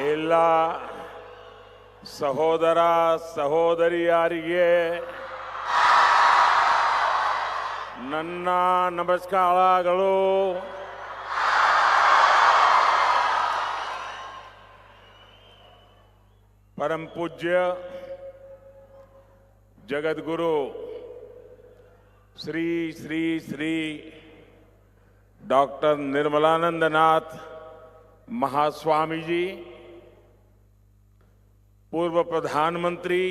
ಎಲ್ಲ ಸಹೋದರ ಸಹೋದರಿಯರಿಗೆ ನನ್ನ ನಮಸ್ಕಾರಗಳು. परम पूज्य जगतगुरु श्री श्री श्री डॉक्टर निर्मलानंदनाथ महास्वामी जी, पूर्व प्रधानमंत्री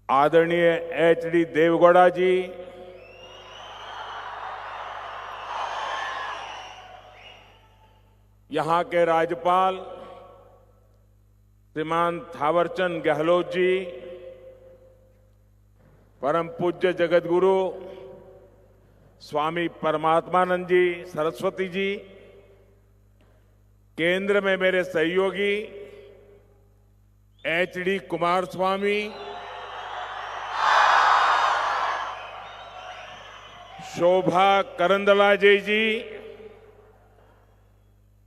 आदरणीय एच.डी. देवेगौड़ा जी, यहां के राज्यपाल श्रीमान थावरचंद गहलोत जी, परम पूज्य जगतगुरु स्वामी परमात्मानंद जी सरस्वती जी, केंद्र में मेरे सहयोगी एच.डी. कुमारस्वामी, शोभा करंदलाजे जी,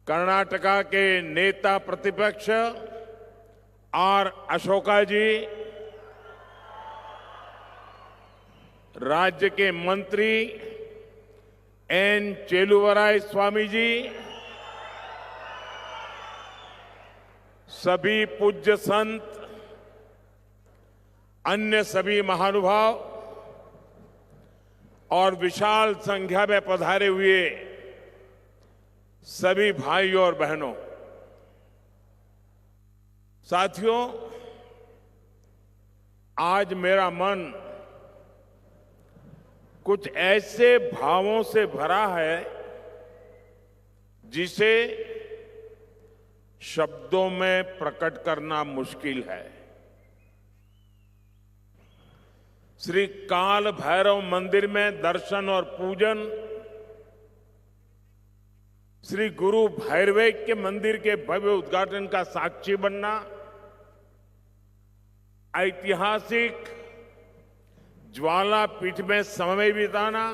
कर्नाटका के नेता प्रतिपक्ष और अशोका जी, राज्य के मंत्री एन चेलुवराय स्वामी जी, सभी पूज्य संत, अन्य सभी महानुभाव और विशाल संख्या में पधारे हुए सभी भाइयों और बहनों, साथियों, आज मेरा मन कुछ ऐसे भावों से भरा है जिसे शब्दों में प्रकट करना मुश्किल है। श्री काल भैरव मंदिर में दर्शन और पूजन, श्री गुरु भैरवेक के मंदिर के भव्य उद्घाटन का साक्षी बनना, ऐतिहासिक ज्वाला पीठ में समय बिताना,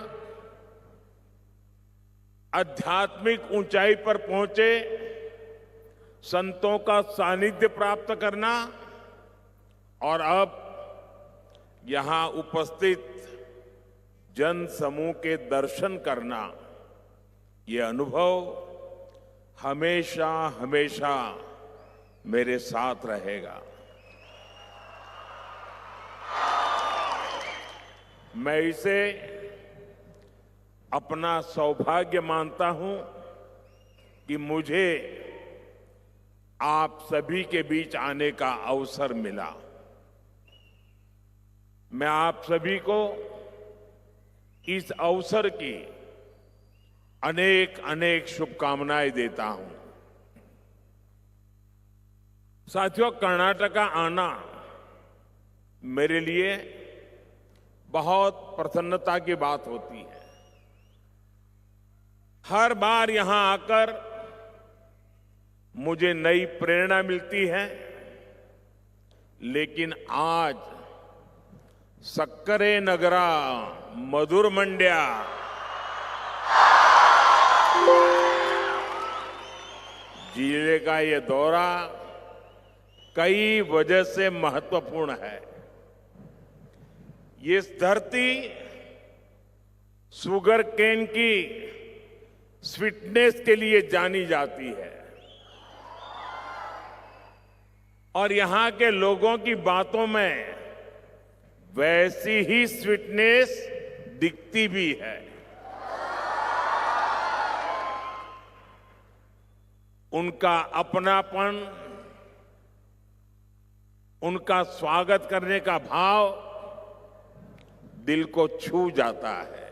आध्यात्मिक ऊंचाई पर पहुंचे संतों का सानिध्य प्राप्त करना और अब यहां उपस्थित जन समूह के दर्शन करना, ये अनुभव हमेशा हमेशा मेरे साथ रहेगा। मैं इसे अपना सौभाग्य मानता हूं कि मुझे आप सभी के बीच आने का अवसर मिला। मैं आप सभी को इस अवसर की अनेक अनेक शुभकामनाएं देता हूं। साथियों, कर्नाटका आना मेरे लिए बहुत प्रसन्नता की बात होती है। हर बार यहां आकर मुझे नई प्रेरणा मिलती है, लेकिन आज सक्करे नगरा मधुर मंड्या जिले का ये दौरा कई वजह से महत्वपूर्ण है। ये धरती शुगर केन की स्वीटनेस के लिए जानी जाती है और यहां के लोगों की बातों में वैसी ही स्वीटनेस दिखती भी है। उनका अपनापन, उनका स्वागत करने का भाव दिल को छू जाता है।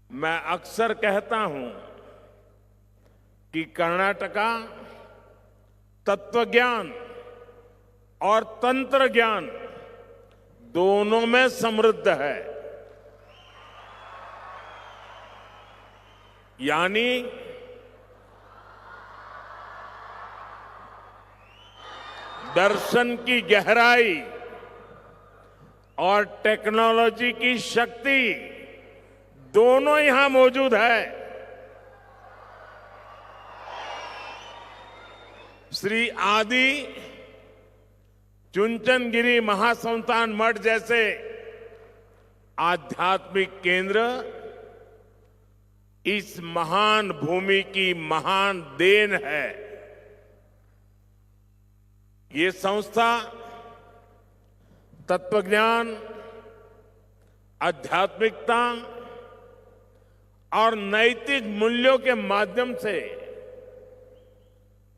मैं अक्सर कहता हूं कि कर्नाटका तत्वज्ञान और तंत्र ज्ञान दोनों में समृद्ध है। यानी दर्शन की गहराई और टेक्नोलॉजी की शक्ति दोनों यहां मौजूद है। श्री आदि चुनचनगिरी महासंस्थान मठ जैसे आध्यात्मिक केंद्र इस महान भूमि की महान देन है। ये संस्था तत्वज्ञान, आध्यात्मिकता और नैतिक मूल्यों के माध्यम से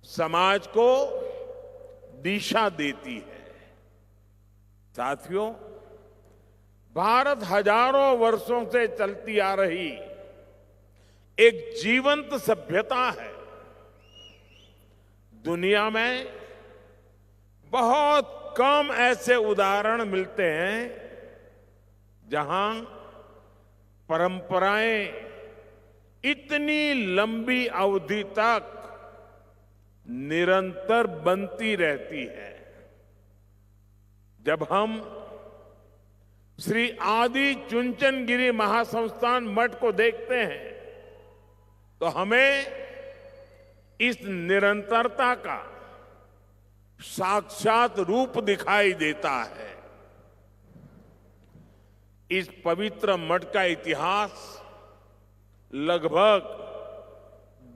समाज को दिशा देती है। साथियों, भारत हजारों वर्षों से चलती आ रही एक जीवंत सभ्यता है। दुनिया में बहुत कम ऐसे उदाहरण मिलते हैं जहां परंपराएं इतनी लंबी अवधि तक निरंतर बनती रहती है। जब हम श्री आदि चुनचनगिरी महासंस्थान मठ को देखते हैं तो हमें इस निरंतरता का साक्षात रूप दिखाई देता है। इस पवित्र मठ का इतिहास लगभग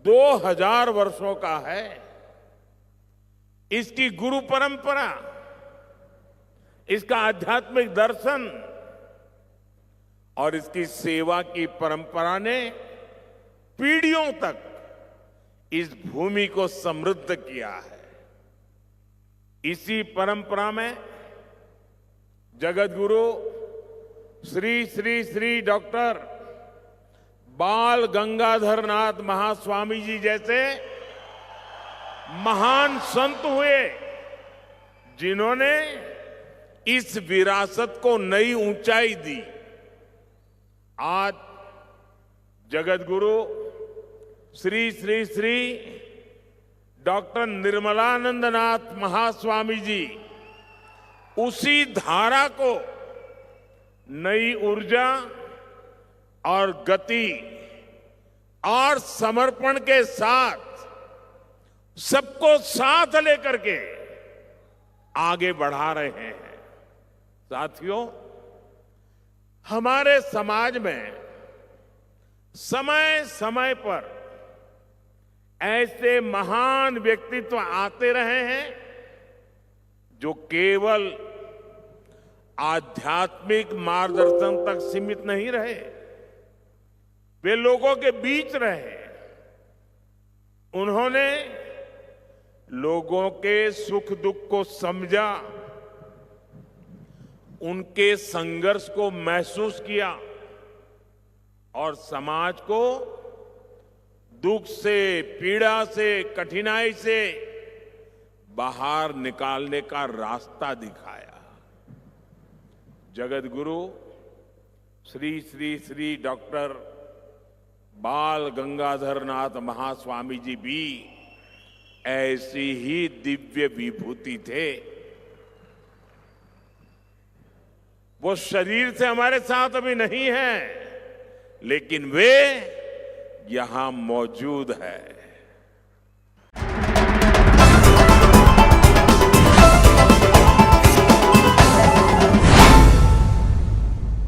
2000 वर्षों का है। इसकी गुरु परंपरा, इसका आध्यात्मिक दर्शन और इसकी सेवा की परंपरा ने पीढ़ियों तक इस भूमि को समृद्ध किया है। इसी परंपरा में जगत गुरु श्री श्री श्री डॉक्टर बाल गंगाधर नाथ महास्वामी जी जैसे महान संत हुए, जिन्होंने इस विरासत को नई ऊंचाई दी। आज जगत गुरु श्री श्री श्री डॉक्टर निर्मलानंद नाथ महास्वामी जी उसी धारा को नई ऊर्जा और गति और समर्पण के साथ सबको साथ लेकर के आगे बढ़ा रहे हैं। साथियों, हमारे समाज में समय समय पर ऐसे महान व्यक्तित्व आते रहे हैं जो केवल आध्यात्मिक मार्गदर्शन तक सीमित नहीं रहे, वे लोगों के बीच रहे। उन्होंने लोगों के सुख दुख को समझा, उनके संघर्ष को महसूस किया और समाज को दुख से, पीड़ा से, कठिनाई से बाहर निकालने का रास्ता दिखाया। जगत गुरु श्री श्री श्री डॉक्टर बाल गंगाधर नाथ महास्वामी जी भी ऐसी ही दिव्य विभूति थे। वो शरीर से हमारे साथ अभी नहीं है, लेकिन वे यहां मौजूद है।